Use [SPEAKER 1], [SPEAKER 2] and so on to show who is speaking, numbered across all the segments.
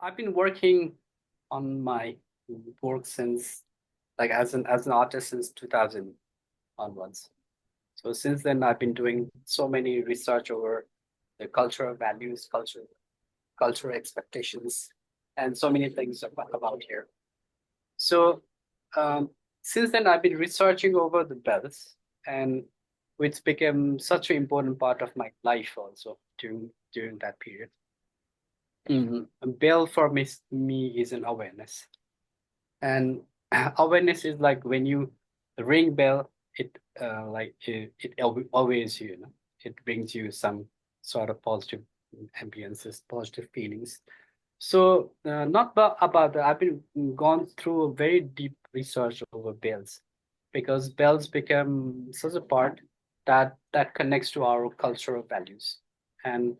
[SPEAKER 1] I've been working on my work since like as an artist since 2000 onwards. So since then, I've been doing so many research over the cultural values, cultural expectations, and so many things about here. So um, since then, I've been researching over the bells, and which became such an important part of my life also during that period. A bell for me is an awareness, and awareness is like when you ring bell, it always it brings you some sort of positive ambiences, positive feelings. So not about that. I've been gone through a very deep research over bells because bells become such a part that connects to our cultural values, and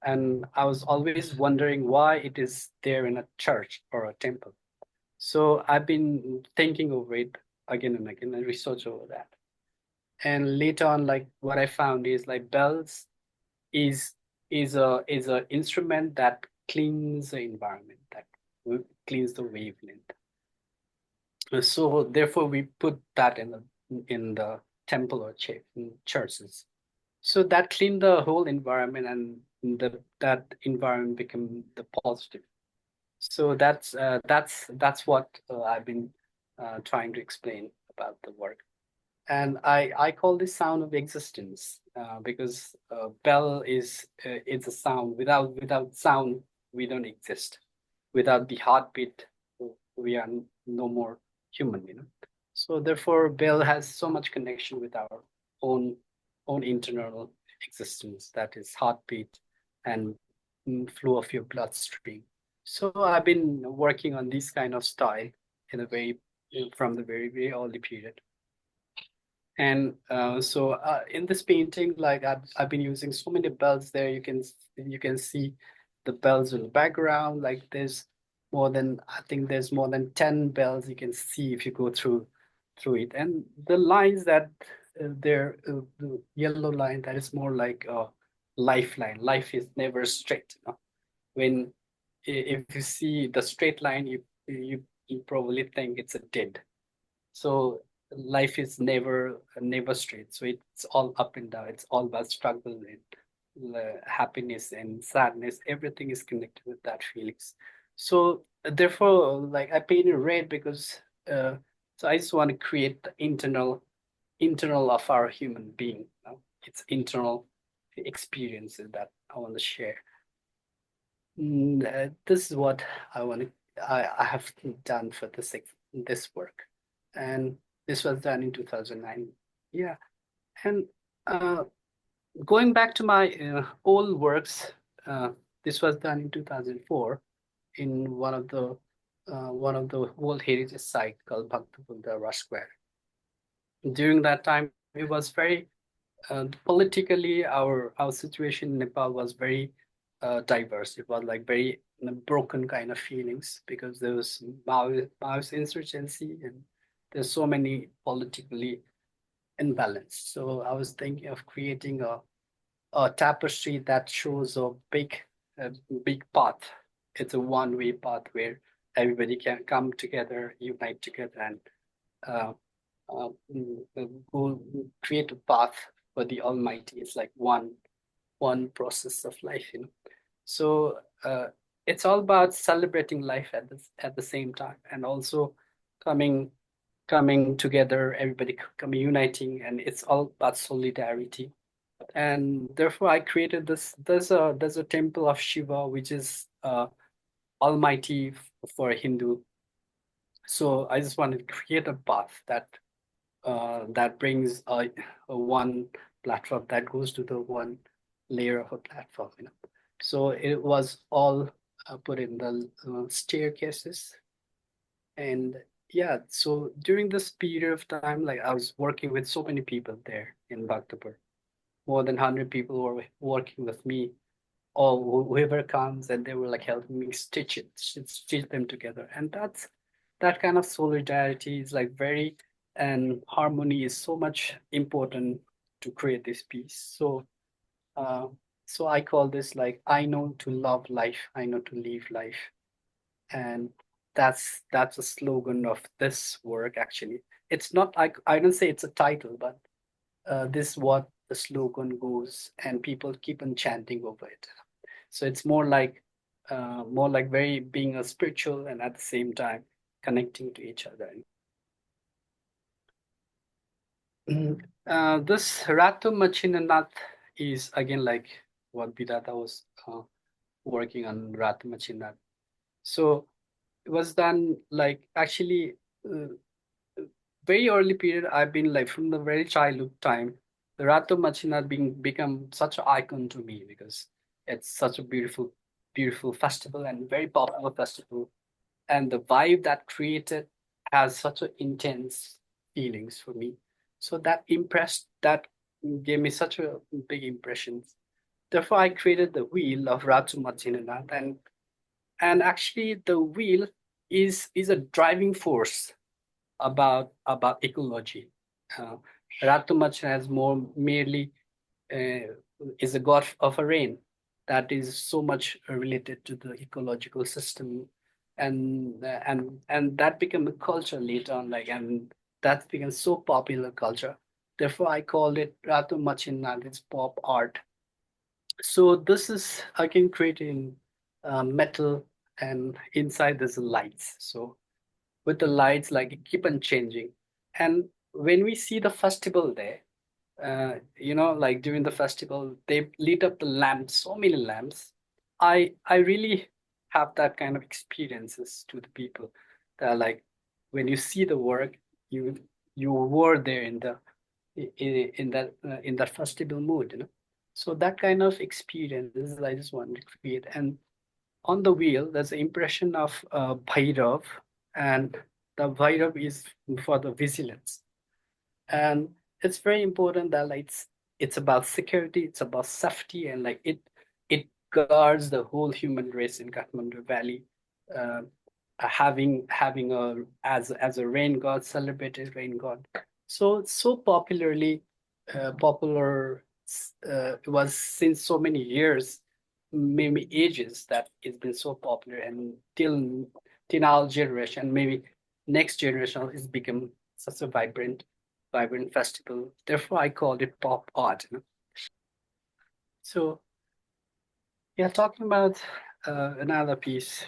[SPEAKER 1] and I was always wondering why it is there in a church or a temple. So I've been thinking over it again and again and research over that. And later on, like what I found is like bells is is a instrument that cleans the environment, that cleans the wavelength. So therefore, we put that in the temple or churches. So that cleaned the whole environment, and that environment became the positive. So that's what I've been trying to explain about the work. And I call this sound of existence because bell is it's a sound. Without sound, we don't exist. Without the heartbeat, we are no more human. So therefore, bell has so much connection with our own own internal existence, that is heartbeat and flow of your bloodstream. So I've been working on this kind of style in a very from the very early period. And in this painting, like I've been using so many bells there. You can see the bells in the background. Like I think there's more than 10 bells you can see if you go through it. And the lines that there, the yellow line, that is more like a lifeline. Life is never straight. When if you see the straight line, you probably think it's a dead. So life is never straight. So it's all up and down. It's all about struggle and happiness and sadness. Everything is connected with that feelings. So therefore, like I painted red because so I just want to create the internal of our human being. It's internal experiences that I want to share. This is what I have done for this work, and this was done in 2009. Yeah, and uh, going back to my old works, uh, this was done in 2004 in one of the World Heritage site called Bhaktapur Rush Square. During that time, it was very politically our situation in Nepal was very diverse. It was like very broken kind of feelings because there was Maoist insurgency and there's so many politically imbalanced. So I was thinking of creating a tapestry that shows a big path. It's a one-way path where everybody can come together, unite together, and uh, go create a path for the Almighty. It's like one process of life. So it's all about celebrating life at the same time, and also coming coming together, everybody coming uniting, and it's all about solidarity. And therefore, I created this. There's a temple of Shiva, which is Almighty for a Hindu. So I just wanted to create a path that brings a one platform that goes to the one layer of a platform. So it was all put in the staircases. And yeah, so during this period of time, like I was working with so many people there in Bhaktapur. More than 100 people were working with me, or whoever comes, and they were like helping me stitch them together. And that kind of solidarity is like very, and harmony is so much important to create this piece. Uh, so I call this like I know to love life, I know to live life. and that's a slogan of this work actually. It's not, I don't say it's a title, but this is what the slogan goes, and people keep on chanting over it. So it's more like very being a spiritual and at the same time connecting to each other. This Ratu Machinanath is again like what Bidhata was working on Ratu Machinanath. So it was done like actually uh, very early period. I've been like from the very childhood time, the Ratu Machinanath being become such an icon to me because it's such a beautiful festival and very popular festival, and the vibe that created has such a intense feelings for me. So that gave me such a big impression. Therefore, I created the wheel of Ratu Machinanath, and actually the wheel is a driving force about ecology. Uh, Ratumach has more merely is a god of a rain that is so much related to the ecological system, and that became a culture later on, like, and that became so popular culture. Therefore, I called it Ratumachin, and it's pop art. So this is again created in metal, and inside there's lights. So with the lights, like it keep on changing. And when we see the festival there, like during the festival, they lit up the lamps, so many lamps. I really have that kind of experiences to the people that are like when you see the work, you you were there in the in that festival mood, So that kind of experiences I just want to create. And on the wheel, there's an impression of Bhairav, and the Bhairav is for the vigilance. And it's very important that like it's about security, it's about safety, and like it guards the whole human race in Kathmandu Valley. Uh, having a as a rain god, celebrated rain god. So it's so popular. It was since so many years, maybe ages, that it's been so popular, and till our generation, maybe next generation, it's become such a vibrant festival. Therefore, I called it pop art. So yeah, talking about another piece,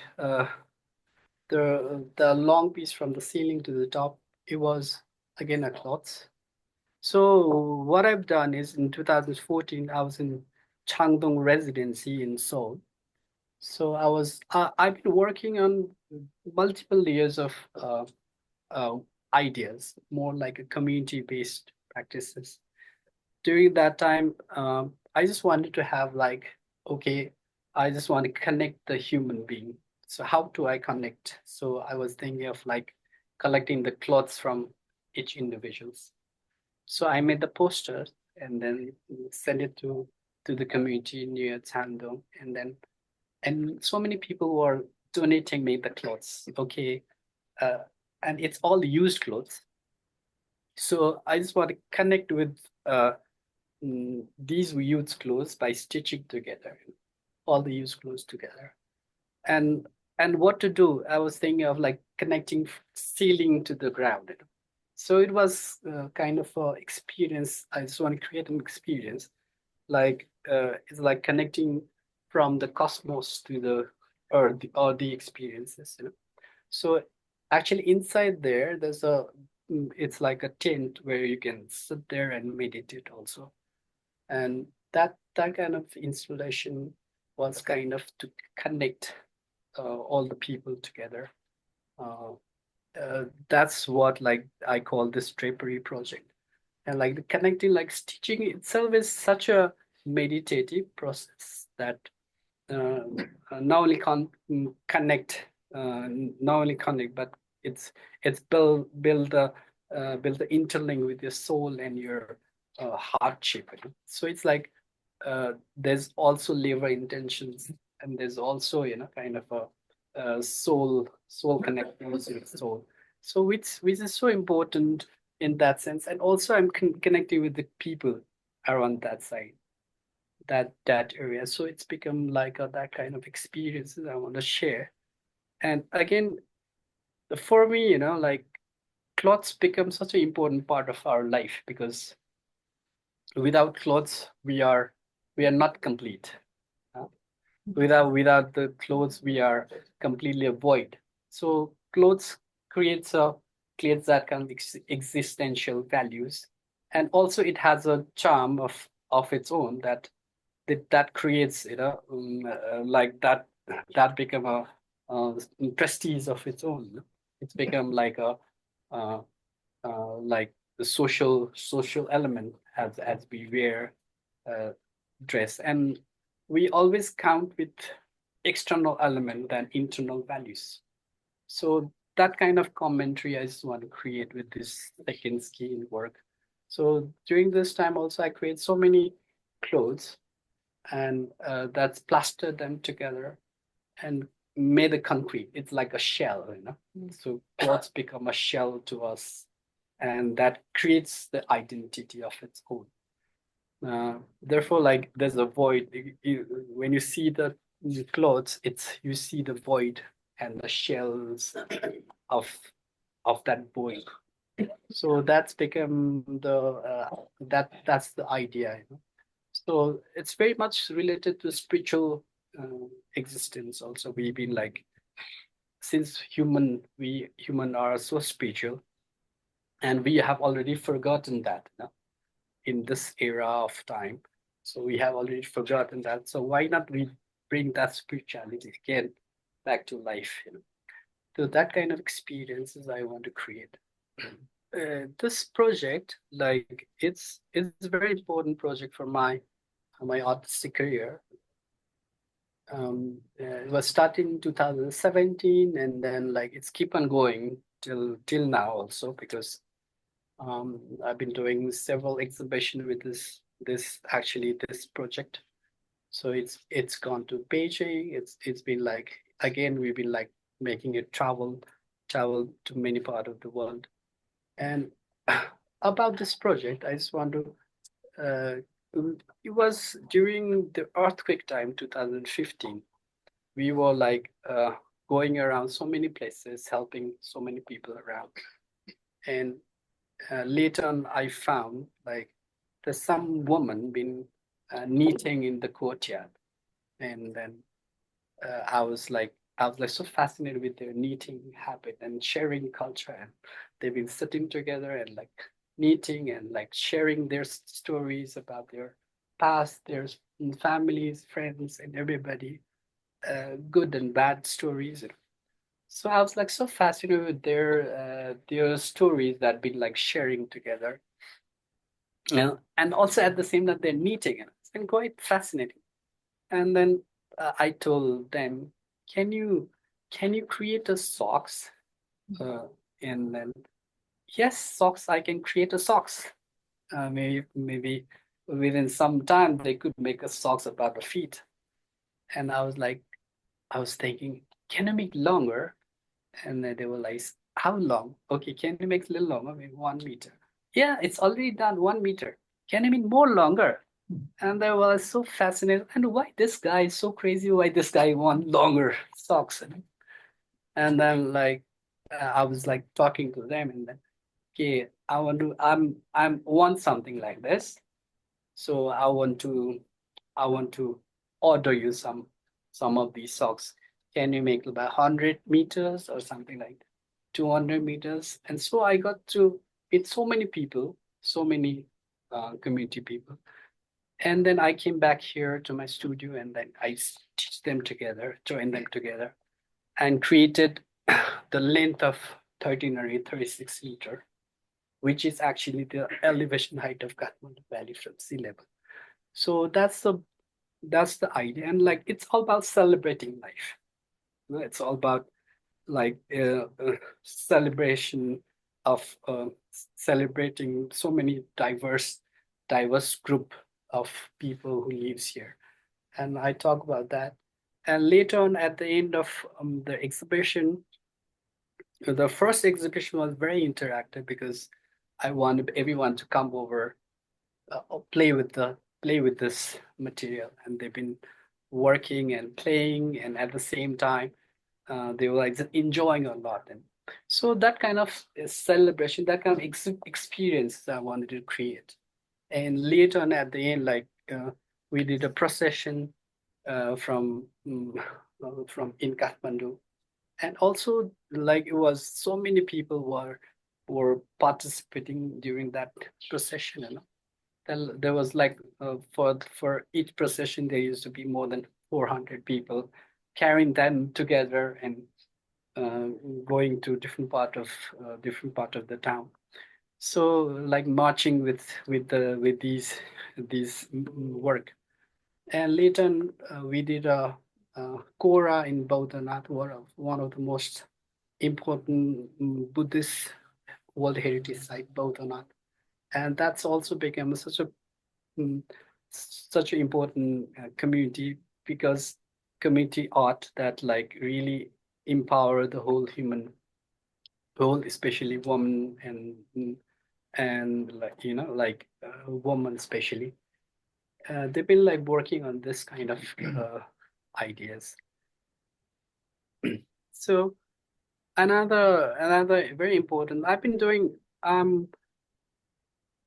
[SPEAKER 1] the long piece from the ceiling to the top, it was again a cloth. So what I've done is in 2014, I was in Changdong residency in Seoul. So I've been working on multiple layers of uh, ideas, more like a community-based practices. During that time, I just wanted to have like, okay, I just want to connect the human being. So how do I connect? So I was thinking of like collecting the clothes from each individuals. So I made the posters and then sent it to the community near Tandong, and so many people were donating me the clothes. Okay, uh, and it's all used clothes. So I just want to connect with these used clothes by stitching together all the used clothes together. And what to do? I was thinking of like connecting ceiling to the ground. So it was kind of a experience. I just want to create an experience, like it's like connecting from the cosmos to the earth, or the experiences. So actually inside there, it's like a tent where you can sit there and meditate also. And that kind of installation was kind of to connect all the people together. Uh, that's what like I call this drapery project. And like the connecting, like stitching itself is such a meditative process that uh, not only connect, not only connect, but it's build the interlink with your soul and your hardship. So it's like there's also labor intentions, and there's also kind of a soul connection with soul. So which is so important in that sense, and also I'm connecting with the people around that side, that area. So it's become like that kind of experiences I want to share. And again, for me, like clothes become such an important part of our life because without clothes, we are not complete. uh, without the clothes, we are completely a void. So clothes creates a creates that kind of existential values, and also it has a charm of its own that creates like that become a prestige of its own. It's become like a uh, like the social element as we wear uh, dress, and we always count with external element than internal values. So that kind of commentary I just want to create with this second skin work. So during this time also I create so many clothes, and that's plastered them together and made a concrete. It's like a shell. So clothes become a shell to us, and that creates the identity of its own. Therefore, like there's a void. When you see the clothes, you see the void and the shells of of that void. So that's become that's the idea. So it's very much related to spiritual existence. Also, we've been like, since human are so spiritual, and we have already forgotten that, in this era of time. So we have already forgotten that. So why not we bring that spirituality again back to life? So that kind of experiences I want to create. This project, like it's a very important project for my artistic career. It was started in 2017, and then like it's keep on going till now also, because I've been doing several exhibitions with this project. So it's gone to Beijing. It's been like, again, we've been like making it travel to many part of the world. And about this project, I just want to uh, it was during the earthquake time, 2015. We were like going around so many places, helping so many people around. And later on, I found like there's some woman been knitting in the courtyard, and then I was like so fascinated with their knitting habit and sharing culture, and they've been sitting together and like knitting and like sharing their stories about their past, their families, friends, and everybody, good and bad stories. So I was like so fascinated with their stories that been like sharing together, and also at the same time they're knitting, and it's been quite fascinating. And then I told them, "Can you create a socks?" Uh, and then, yes, socks. I can create a socks. Maybe within some time they could make a socks about the feet. And I was thinking, can I make longer? And then they were like, how long? Okay, can you make it a little longer? Maybe 1 meter. Yeah, it's already done 1 meter. Can you make more longer? And I was so fascinated. And why this guy is so crazy? Why this guy want longer socks? And then like I was like talking to them, and then, okay, I'm want something like this. So I want to order you some of these socks. Can you make about 100 meters or something like 200 meters? And so I got to meet so many people, so many community people. And then I came back here to my studio, and then I stitched them together, joined them together, and created the length of 1336 meters, which is actually the elevation height of Kathmandu Valley from sea level. So that's the idea, and like it's all about celebrating life. It's all about like celebration of celebrating so many diverse group of people who lives here, and I talk about that. And later on, at the end of the exhibition, the first exhibition was very interactive because I wanted everyone to come over, play with this material, and they've been working and playing, and at the same time they were like just enjoying a lot. And so that kind of celebration, that kind of experience I wanted to create. And later on at the end, like we did a procession from in Kathmandu, and also like it was so many people were participating during that procession. You know, there was like for each procession there used to be more than 400 people carrying them together and uh, going to different part of the town. So like marching with these work. And later on, we did a Kora in Bauddhanath, one of the most important Buddhist World Heritage Site, Bauddhanath. And that's also become mm, such an important community, because community art that like really empower the whole human whole, especially women and like like women especially. They've been like working on this kind of ideas. So another very important I've been doing.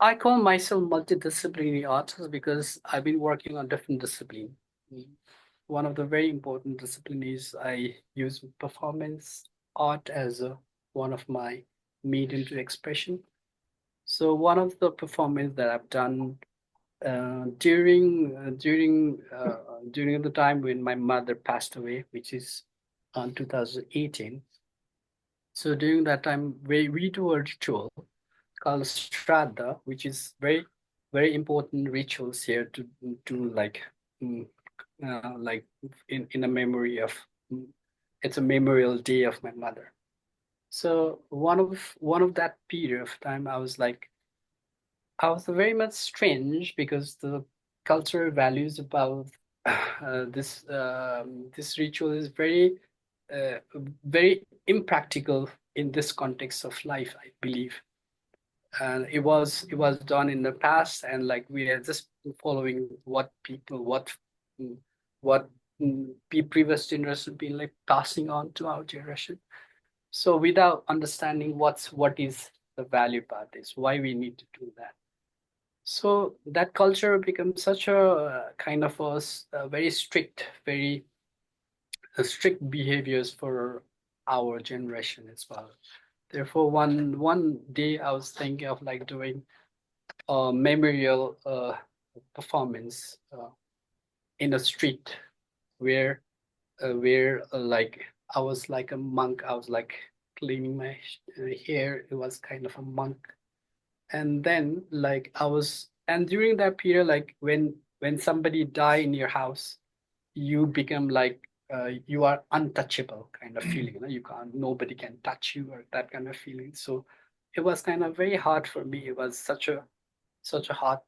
[SPEAKER 1] I call myself multidisciplinary artist because I've been working on different disciplines. One of the very important disciplines is I use performance art as one of my medium to expression. So one of the performance that I've done during the time when my mother passed away, which is on 2018. So during that time, we do a ritual called Shraddha, which is very important rituals here to mm, like in a memory of mm, it's a memorial day of my mother. So one of that period of time, I was very much strange because the cultural values about this ritual is uh, very impractical in this context of life, I believe. And it was done in the past, and like we are just following what people what previous generation been like passing on to our generation. So without understanding what is the value part is, why we need to do that. So that culture becomes such a kind of a very strict behaviors for our generation as well. Therefore, one day I was thinking of like doing a memorial performance in a street where like I was like a monk. I was like cleaning my hair. It was kind of a monk. And then like I was, and during that period, like when somebody die in your house, you become like you are untouchable kind of feeling. You know, you can't, nobody can touch you, or that kind of feeling. So it was kind of very hard for me. It was such a hard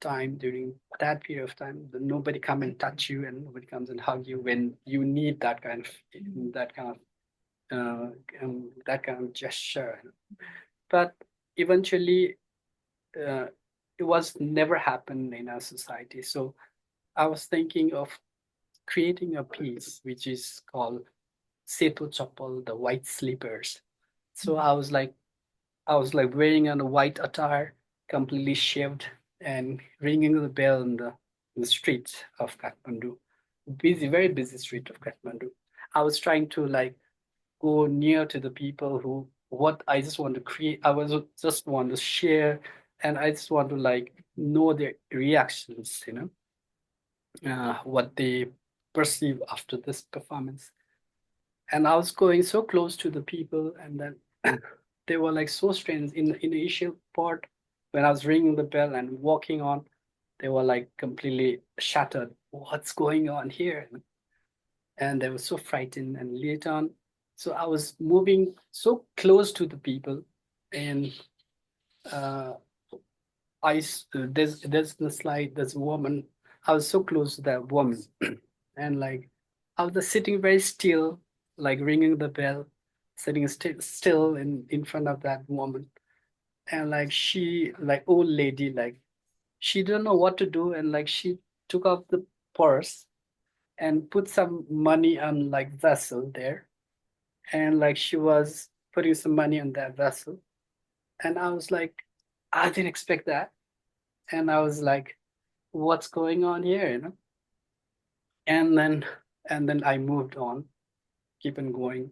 [SPEAKER 1] time during that period of time that nobody come and touch you, and nobody comes and hug you when you need that kind of that kind of gesture. But eventually uh, it was never happened in our society. So I was thinking of creating a piece which is called Setu Chappal, the white slippers. So I was like wearing a white attire, completely shaved, and ringing the bell in the streets of Kathmandu. Busy, very busy street of Kathmandu. I was trying to like go near to the people who what I just want to create. I was just want to share, and I just want to like know their reactions. What they perceive after this performance. And I was going so close to the people, and then they were like so strange in the initial part when I was ringing the bell and walking on. They were like completely shattered. What's going on here? And they were so frightened. And later on, so I was moving so close to the people, and uh, there's the slide. There's a woman. I was so close to that woman, and like I was just sitting very still, like ringing the bell, sitting still in front of that woman, and like she, like old lady, like she didn't know what to do, and like she took out the purse and put some money on like vessel there, and like she was putting some money on that vessel, and I was like, I didn't expect that, and I was like, what's going on here, And then I moved on, keep on going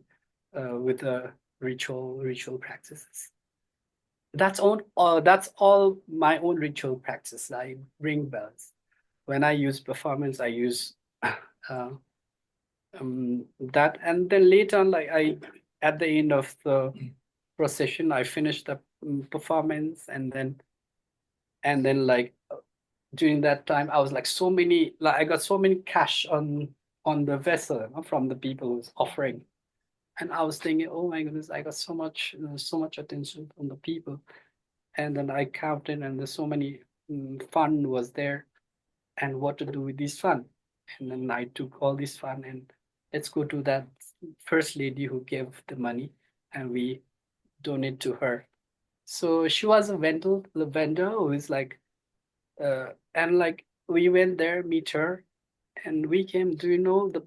[SPEAKER 1] with the ritual practices. That's all my own ritual practice. I ring bells. When I use performance, I use uh, that, and then later on, like I at the end of the procession, I finished the performance, and then like during that time, I was like so many, like I got so many cash on the vessel, from the people who's offering. And I was thinking, oh my goodness, I got so much attention from the people. And then I counted, and there's so many fund was there, and what to do with this fund. And then I took all this fund, and let's go to that first lady who gave the money, and we donate to her. So she was the vendor who is like, and like we went there, meet her, and we came. Do you know the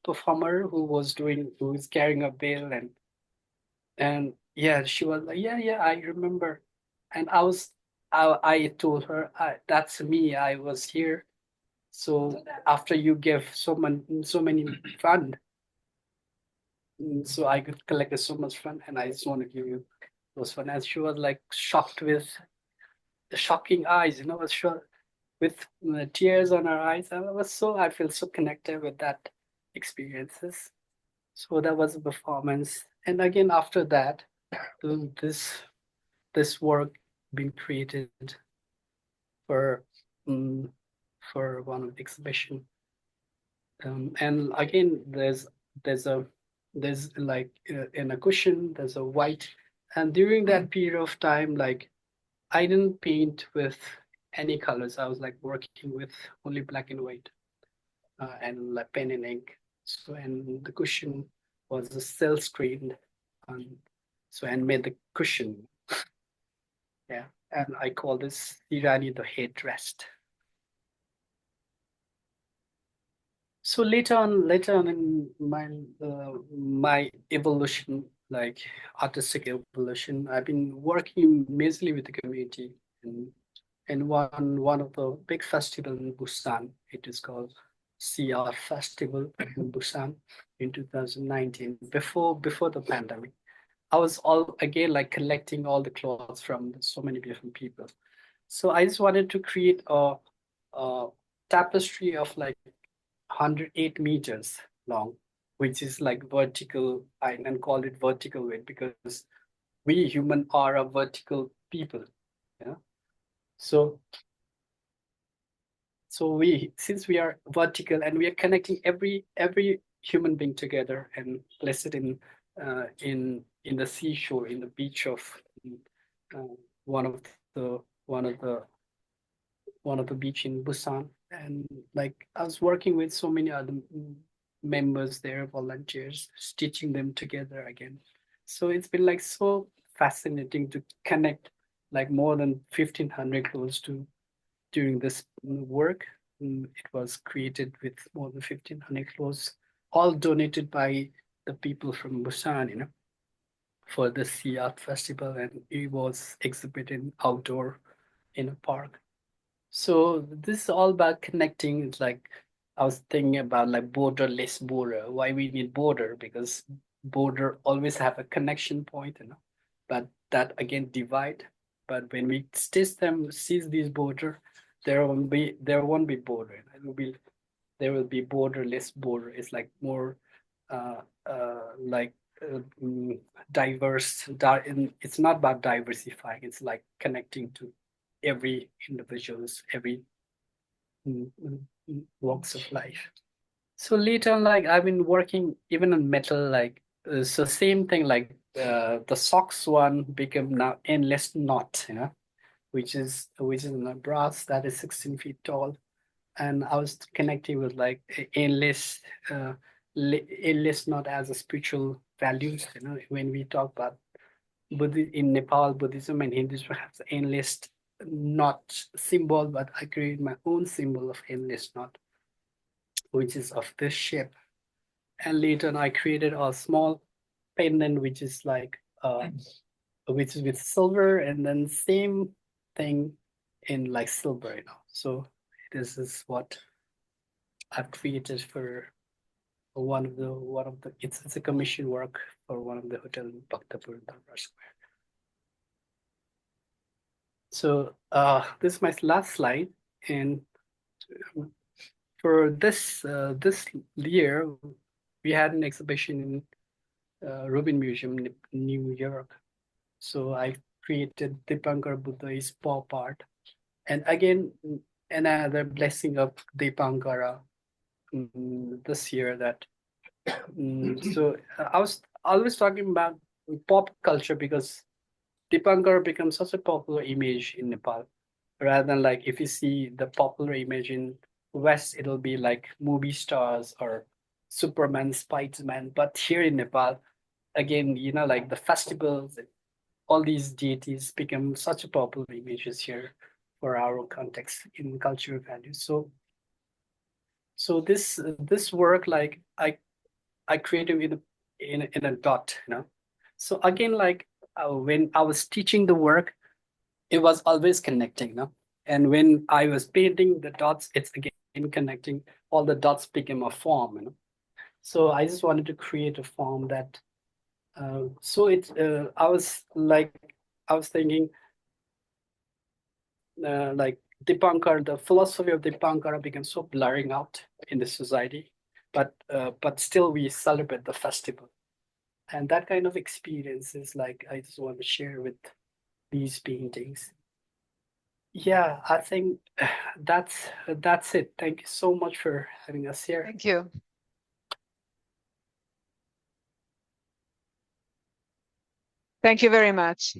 [SPEAKER 1] performer who was carrying a bell, and yeah, she was like, yeah, yeah, I remember. And I told her, that's me. I was here. So after you gave so many fund, so I could collect so much fund, and I just want to give you those fund. And she was like shocked with the shocking eyes, with tears on her eyes. I feel so connected with that experiences. So that was a performance. And again, after that, this work being created for um, one of the exhibition. And again, there's a there's like in a cushion, there's a white. And during that period of time, like I didn't paint with any colors. I was like working with only black and white, and like pen and ink. So and the cushion was a silk screened, um, so and made the cushion. Yeah, and I call this Irani the headrest. So later on in my evolution, like artistic evolution, I've been working mainly with the community, and in one of the big festival in Busan. It is called CR Festival in Busan in 2019. Before the pandemic, I was all again like collecting all the clothes from so many different people. So I just wanted to create a tapestry of like 108 meters long, which is like vertical, and call it vertical weight because we human are a vertical people. Yeah. So we, since we are vertical and we are connecting every human being together and place it in the seashore, in the beach of uh, one of the one of the beach in Busan. And like I was working with so many other members there, volunteers, stitching them together again. So it's been like so fascinating to connect like more than 1,500 clothes to during this work. It was created with more than 1,500 clothes, all donated by the people from Busan, for the Sea Art Festival, and it was exhibited outdoor in a park. So this is all about connecting. It's like I was thinking about like borderless border. Why we need border? Because border always have a connection point, but that again divide. But when we stitch them, seize these border, there won't be border. There will be borderless border. It's like more like diverse. It's not about diversifying. It's like connecting to every individuals, every walks of life. So later on, like I've been working even on metal, like so same thing. Like the socks one became now endless knot, which is in a brass that is 16 feet tall, and I was connecting with like endless, uh, endless knot as a spiritual values. When we talk about in Nepal, Buddhism and Hinduism has endless knot symbol, but I created my own symbol of endless knot, which is of this shape. And later on, I created a small pendant, which is like which is with silver, and then same thing in like silver, you know. So this is what I've created for one of the it's a commission work for one of the hotel in Bhaktapur, Darbar Square. So this is my last slide, and for this year we had an exhibition in Rubin Museum in New York. So I created Dipankar Buddha's pop art, and again another blessing of Dipankara this year that so I was always talking about pop culture because Dipankar becomes such a popular image in Nepal. Rather than like if you see the popular image in West, it'll be like movie stars or Superman, Spider-Man. But here in Nepal, again, you know, like the festivals, all these deities become such a popular images here for our context in cultural values. So this work like I created in a dot, you know. So again, like when I was teaching the work, it was always connecting, you know. And when I was painting the dots, it's again connecting. All the dots became a form, you know. So I just wanted to create a form that. So it. I was thinking, like Dipankar, the philosophy of Dipankara became so blurring out in the society, but still we celebrate the festival, and that kind of experience is like I just want to share with these paintings. Yeah, I think that's it. Thank you so much for having us here.
[SPEAKER 2] Thank you. Thank you very much.